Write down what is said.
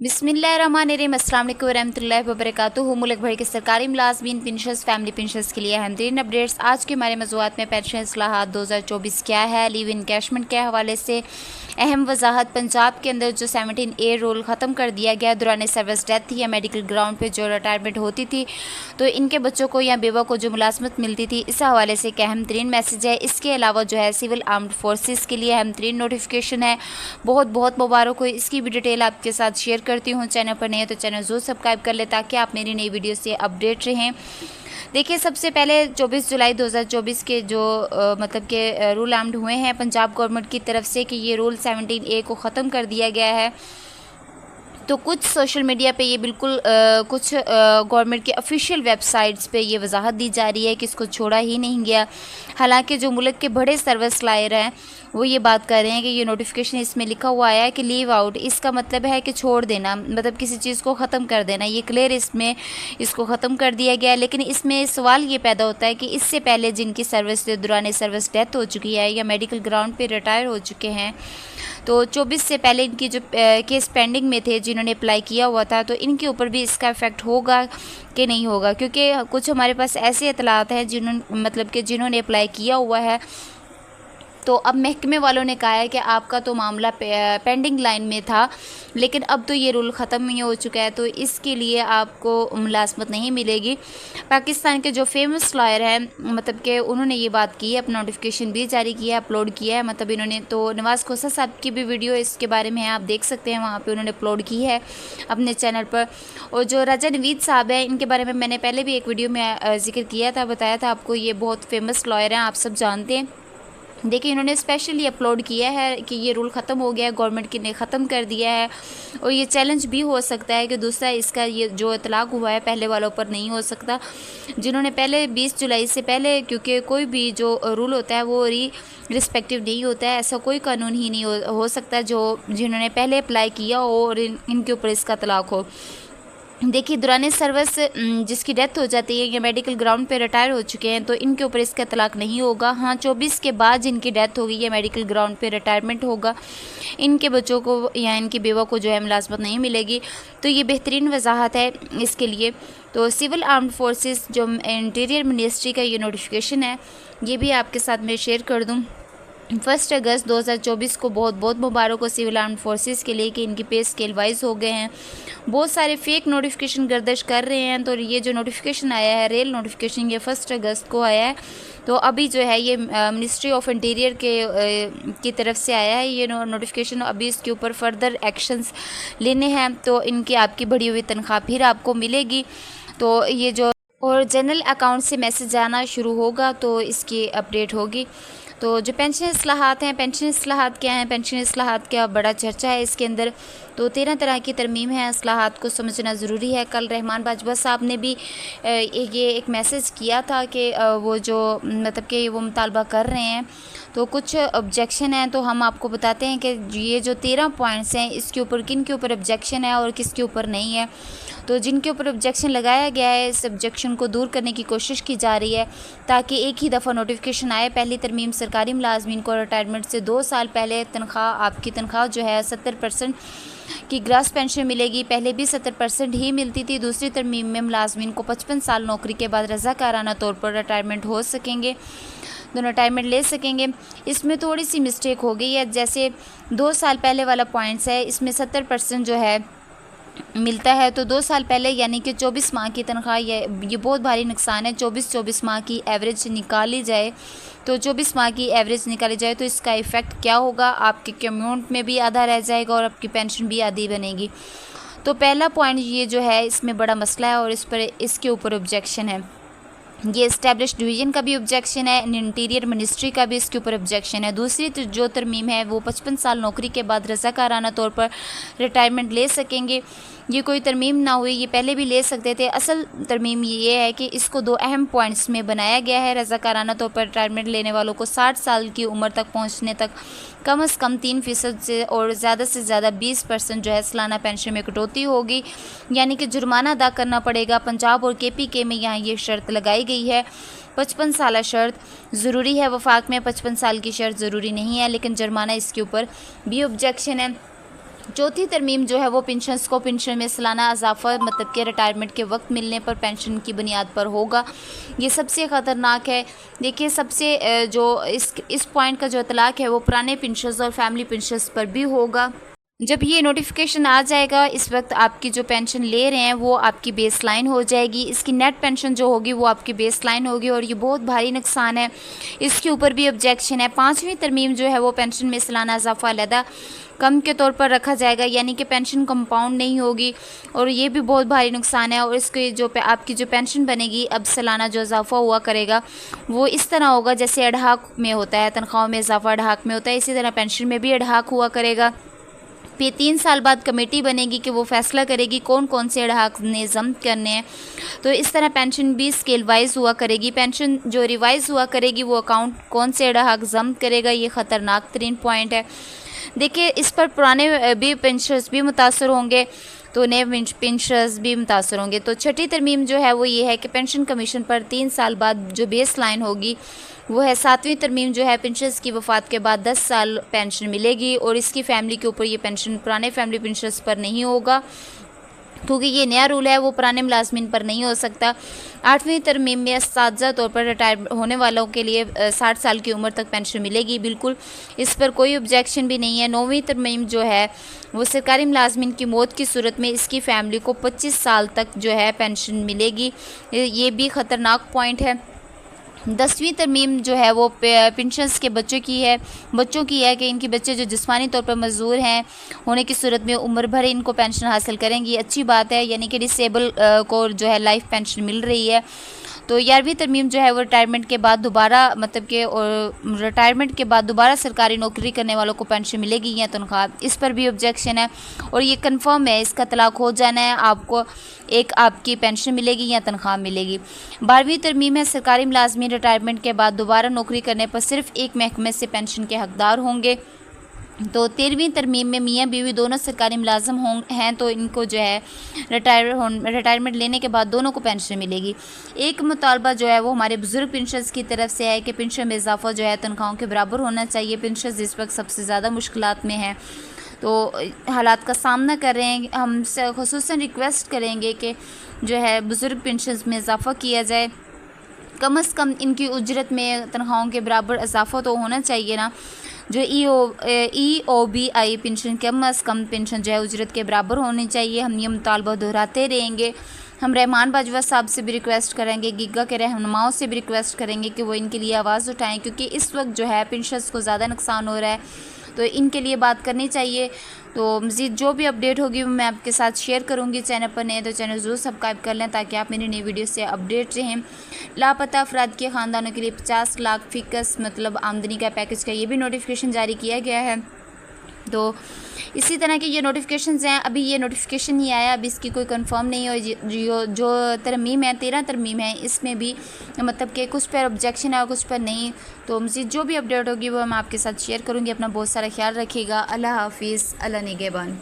बिस्मिल्लाहिर्रहमानिर्रहीम, अस्सलाम वालेकुम रहमतुल्लाहि व बरकातुहू। मुल्क भर के सरकारी मुलाजमीन, पेंशनर्स, फैमिली पेंशनर्स के लिए अहम तरीन अपडेट्स। आज के हमारे मौज़ूआत में पेंशन इस्लाहात 2024 क्या है, लीव इनकैशमेंट के हवाले से अहम वजाहत। पंजाब के अंदर जो 17A रूल ख़त्म कर दिया गया, दौरान सर्विस डेथ थी या मेडिकल ग्राउंड पे जो रिटायरमेंट होती थी तो इनके बच्चों को या बेवा को जो मुलाजमत मिलती थी, इस हवाले से एक अहम तरीन मैसेज है। इसके अलावा जो है सिविल आर्म्ड फोर्सेस के लिए अहम तरीन नोटिफिकेशन है। बहुत बहुत मुबारक हो। इसकी भी डिटेल आपके साथ शेयर करती हूँ। चैनल पर नहीं है तो चैनल ज़रूर सब्सक्राइब कर ले ताकि आप मेरी नई वीडियो से अपडेट रहें। देखिए, सबसे पहले 24 जुलाई 2024 के जो मतलब के रूल आर्म्ड हुए हैं पंजाब गवर्नमेंट की तरफ से कि ये रूल 17A को ख़त्म कर दिया गया है। तो कुछ सोशल मीडिया पे ये बिल्कुल कुछ गवर्नमेंट के ऑफिशियल वेबसाइट्स पे ये वजाहत दी जा रही है कि इसको छोड़ा ही नहीं गया। हालांकि जो मुल्क के बड़े सर्विस लायर हैं वो ये बात कर रहे हैं कि ये नोटिफिकेशन इसमें लिखा हुआ आया है कि लीव आउट, इसका मतलब है कि छोड़ देना, मतलब किसी चीज़ को ख़त्म कर देना। ये क्लियर इसमें इसको ख़त्म कर दिया गया है। लेकिन इसमें सवाल ये पैदा होता है कि इससे पहले जिनकी सर्विस के दौरान सर्विस डेथ हो चुकी है या मेडिकल ग्राउंड पे रिटायर हो चुके हैं, तो 24 से पहले इनकी जो केस पेंडिंग में थे जिन्होंने अप्लाई किया हुआ था, तो इनके ऊपर भी इसका इफेक्ट होगा कि नहीं होगा। क्योंकि कुछ हमारे पास ऐसे इतलात हैं जिन्होंने अप्लाई किया हुआ है, तो अब महकमे वालों ने कहा है कि आपका तो मामला पेंडिंग लाइन में था, लेकिन अब तो ये रूल ख़त्म ही हो चुका है, तो इसके लिए आपको मुलाजमत नहीं मिलेगी। पाकिस्तान के जो फेमस लॉयर हैं, मतलब कि उन्होंने ये बात की है, अपना नोटिफिकेशन भी जारी किया है, अपलोड किया है। मतलब इन्होंने तो नवाज़ खोसा साहब की भी वीडियो इसके बारे में है, आप देख सकते हैं, वहाँ पर उन्होंने अपलोड की है अपने चैनल पर। और जो राजा नवीद साहब हैं, इनके बारे में मैंने पहले भी एक वीडियो में जिक्र किया था, बताया था आपको। ये बहुत फेमस लॉयर हैं, आप सब जानते हैं। देखिए, इन्होंने स्पेशली अपलोड किया है कि ये रूल ख़त्म हो गया है, गवर्नमेंट की ने ख़त्म कर दिया है। और ये चैलेंज भी हो सकता है कि दूसरा इसका ये जो इतलाक़ हुआ है पहले वालों पर नहीं हो सकता, जिन्होंने पहले 20 जुलाई से पहले, क्योंकि कोई भी जो रूल होता है वो रिस्पेक्टिव नहीं होता है। ऐसा कोई कानून ही नहीं हो सकता जो जिन्होंने पहले अप्लाई किया हो और इनके ऊपर इसका इतलाक़ हो। देखिए, दौरान सर्विस जिसकी डेथ हो जाती है या मेडिकल ग्राउंड पे रिटायर हो चुके हैं, तो इनके ऊपर इसका तलाक नहीं होगा। हाँ, 24 के बाद जिनकी डेथ होगी या मेडिकल ग्राउंड पे रिटायरमेंट होगा, इनके बच्चों को या इनकी बेवा को जो है मुलाजमत नहीं मिलेगी। तो ये बेहतरीन वजाहत है इसके लिए। तो सिविल आर्म्ड फोर्सेस जो इंटीरियर मिनिस्ट्री का ये नोटिफिकेशन है, ये भी आपके साथ मैं शेयर कर दूँ। 1 अगस्त 2024 को बहुत बहुत मुबारक हो सिविल आर्म्ड फोर्सेस के लिए कि इनकी पे स्केल वाइज हो गए हैं। बहुत सारे फेक नोटिफिकेशन गर्दिश कर रहे हैं, तो ये जो नोटिफिकेशन आया है, रेल नोटिफिकेशन, ये 1 अगस्त को आया है। तो अभी जो है ये मिनिस्ट्री ऑफ इंटीरियर की तरफ से आया है ये नोटिफिकेशन। अभी इसके ऊपर फर्दर एक्शंस लेने हैं, तो इनकी आपकी बढ़ी हुई तनख्वाह फिर आपको मिलेगी। तो ये जो और जनरल अकाउंट से मैसेज आना शुरू होगा, तो इसकी अपडेट होगी। तो जो पेंशन इस्लाहात हैं, पेंशन इस्लाहात क्या हैं, पेंशन इस्लाहात का बड़ा चर्चा है इसके अंदर। तो 13 तरह की तरमीम है, इस्लाहात को समझना ज़रूरी है। कल रहमान बाजवा साहब ने भी ये एक मैसेज किया था कि वो जो मतलब कि वो मुतालबा कर रहे हैं, तो कुछ ऑब्जेक्शन है। तो हम आपको बताते हैं कि ये जो 13 पॉइंट्स हैं, इसके ऊपर किन के ऊपर ऑब्जेक्शन है और किसके ऊपर नहीं है। तो जिनके ऊपर ऑब्जेक्शन लगाया गया है, इस ऑब्जेक्शन को दूर करने की कोशिश की जा रही है ताकि एक ही दफ़ा नोटिफिकेशन आए। पहली तरमीम, सरकारी मुलाजमीन को रिटायरमेंट से 2 साल पहले आपकी तनख्वाह जो है 70% की ग्रास पेंशन मिलेगी। पहले भी 70% ही मिलती थी। दूसरी तरमीम में मुलाजमीन को 55 साल नौकरी के बाद रज़ाकाराना तौर पर रिटायरमेंट हो सकेंगे, दोनों रिटायरमेंट ले सकेंगे। इसमें थोड़ी सी मिस्टेक हो गई है। जैसे 2 साल पहले वाला पॉइंट्स है, इसमें 70% जो है मिलता है। तो 2 साल पहले यानी कि 24 माह की तनख्वाह, ये बहुत भारी नुकसान है। 24 माह की एवरेज निकाली जाए, तो 24 माह की एवरेज निकाली जाए तो इसका इफ़ेक्ट क्या होगा, आपके कम्यूट में भी आधा रह जाएगा और आपकी पेंशन भी आधी बनेगी। तो पहला पॉइंट ये जो है, इसमें बड़ा मसला है और इसके ऊपर ऑब्जेक्शन है। ये इस्टेब्लिश डिवीज़न का भी ऑब्जेक्शन है, इंटीरियर मिनिस्ट्री का भी इसके ऊपर ऑब्जेक्शन है। दूसरी जो तरमीम है वो 55 साल नौकरी के बाद रज़ाकाराना तौर पर रिटायरमेंट ले सकेंगे। ये कोई तरमीम ना हुई, ये पहले भी ले सकते थे। असल तरमीम ये है कि इसको 2 अहम पॉइंट्स में बनाया गया है। रज़ाकाराना तौर पर रिटायरमेंट लेने वालों को 60 साल की उम्र तक पहुँचने तक कम से कम 3% से और ज़्यादा से ज़्यादा 20% जो है सालाना पेंशन में कटौती होगी, यानी कि जुर्माना अदा करना पड़ेगा। पंजाब और KPK में यहाँ ये शर्त लगाई गई है। 55 साल शर्त ज़रूरी है, वफाक में 55 साल की शर्त ज़रूरी नहीं है, लेकिन जुर्माना इसके ऊपर भी ऑब्जेक्शन है। चौथी तरमीम जो है वो पेंशनर्स को पेंशन में सालाना इजाफा मतलब कि रिटायरमेंट के वक्त मिलने पर पेंशन की बुनियाद पर होगा। ये सबसे ख़तरनाक है। देखिए सबसे जो इस पॉइंट का जो इतलाक़ है वो पुराने पेंशनर्स और फैमिली पेंशनर्स पर भी होगा। जब ये नोटिफिकेशन आ जाएगा, इस वक्त आपकी जो पेंशन ले रहे हैं वो आपकी बेस लाइन हो जाएगी। इसकी नेट पेंशन जो होगी वो आपकी बेस लाइन होगी और ये बहुत भारी नुकसान है। इसके ऊपर भी ऑब्जेक्शन है। पाँचवीं तरमीम जो है वो पेंशन में सालाना इजाफा अलहदा कम के तौर पर रखा जाएगा, यानी कि पेंशन कंपाउंड नहीं होगी और ये भी बहुत भारी नुकसान है। और इसके जो आपकी जो पेंशन बनेगी, अब सालाना जो इजाफा हुआ करेगा वो इस तरह होगा जैसे अडहाक में होता है, तनख्वाहों में इजाफा अडहाक में होता है, इसी तरह पेंशन में भी अडहाक हुआ करेगा। फिर 3 साल बाद कमेटी बनेगी कि वो फैसला करेगी कौन कौन से अडहाक निज़म करने हैं। तो इस तरह पेंशन भी स्केल वाइज हुआ करेगी। पेंशन जो रिवाइज हुआ करेगी वो अकाउंट कौन से अडहाक जम करेगा, ये ख़तरनाक तरीन पॉइंट है। देखिए इस पर पुराने भी पेंशनर्स भी मुतासर होंगे तो नए पेंशनर्स भी मुतासर होंगे। तो छठी तरमीम जो है वो ये है कि पेंशन कमीशन पर 3 साल बाद जो बेस लाइन होगी वो है। 7वीं तरमीम जो है पेंशनर्स की वफ़ात के बाद 10 साल पेंशन मिलेगी और इसकी फैमिली के ऊपर ये पेंशन पुराने फैमिली पेंशनर्स पर नहीं होगा, क्योंकि ये नया रूल है, वो पुराने मुलाजमीन पर नहीं हो सकता। 8वीं तरमीम में साजा तौर पर रिटायर होने वालों के लिए 60 साल की उम्र तक पेंशन मिलेगी, बिल्कुल इस पर कोई ऑब्जेक्शन भी नहीं है। 9वीं तरमीम जो है वो सरकारी मुलाजमीन की मौत की सूरत में इसकी फैमिली को 25 साल तक जो है पेंशन मिलेगी, ये भी ख़तरनाक पॉइंट है। 10वीं तरमीम जो है वो पेंशनर्स के बच्चों की है कि इनके बच्चे जो जिस्मानी तौर पर मजदूर हैं होने की सूरत में उम्र भर इनको पेंशन हासिल करेंगी। अच्छी बात है, यानी कि डिसेबल को जो है लाइफ पेंशन मिल रही है। तो 11वीं तरमीम जो है वो रिटायरमेंट के बाद दोबारा सरकारी नौकरी करने वालों को पेंशन मिलेगी या तनख्वाह, इस पर भी ऑब्जेक्शन है और ये कंफर्म है, इसका तलाक हो जाना है, आपको एक आपकी पेंशन मिलेगी या तनख्वाह मिलेगी। 12वीं तरमीम है सरकारी मुलाजमीन रिटायरमेंट के बाद दोबारा नौकरी करने पर सिर्फ एक महकमे से पेंशन के हकदार होंगे। तो 13वीं तरमीम में मियाँ बीवी दोनों सरकारी मुलाजम हैं तो इनको जो है रिटायरमेंट लेने के बाद दोनों को पेंशन मिलेगी। एक मुतालबा जो है वो हमारे बुज़ुर्ग पेंशनर्स की तरफ से है कि पेंशन में इजाफा जो है तनख्वाहों के बराबर होना चाहिए। पेंशनर्स इस वक्त सबसे ज़्यादा मुश्किलात में हैं, तो हालात का सामना कर रहे हैं। हम ख़ुसूसन रिक्वेस्ट करेंगे कि जो है बुज़ुर्ग पेंशनर्स में इजाफा किया जाए, कम से कम इनकी उजरत में तनख्वाहों के बराबर इजाफा तो होना चाहिए ना। जो EOBI पेंशन कम से कम पेंशन जो है उजरत के बराबर होनी चाहिए। हम ये मुतालबा दोहराते रहेंगे। हम रहमान बाजवा साहब से भी रिक्वेस्ट करेंगे, गिगा के रहनुमाओं से भी रिक्वेस्ट करेंगे कि वो इनके लिए आवाज़ उठाएं, क्योंकि इस वक्त जो है पेंशनर्स को ज़्यादा नुकसान हो रहा है, तो इनके लिए बात करनी चाहिए। तो मज़ीद जो भी अपडेट होगी वो मैं आपके साथ शेयर करूंगी। चैनल पर नए तो चैनल ज़रूर सब्सक्राइब कर लें ताकि आप मेरी नई वीडियो से अपडेट रहें। लापता अफराद के ख़ानदानों के लिए 50 लाख फ़िक्स मतलब आमदनी का पैकेज का ये भी नोटिफिकेशन जारी किया गया है। तो इसी तरह के ये नोटिफिकेशंस हैं। अभी ये नोटिफिकेशन ही आया, अभी इसकी कोई कंफर्म नहीं हो। जो तरमीम है 13 तरमीम है, इसमें भी मतलब कि कुछ पर ऑब्जेक्शन है और कुछ पर नहीं। तो मज़ीद जो भी अपडेट होगी वो मैं आपके साथ शेयर करूँगी। अपना बहुत सारा ख्याल रखिएगा। अल्लाह हाफिज़, अल्लाह निगहबान।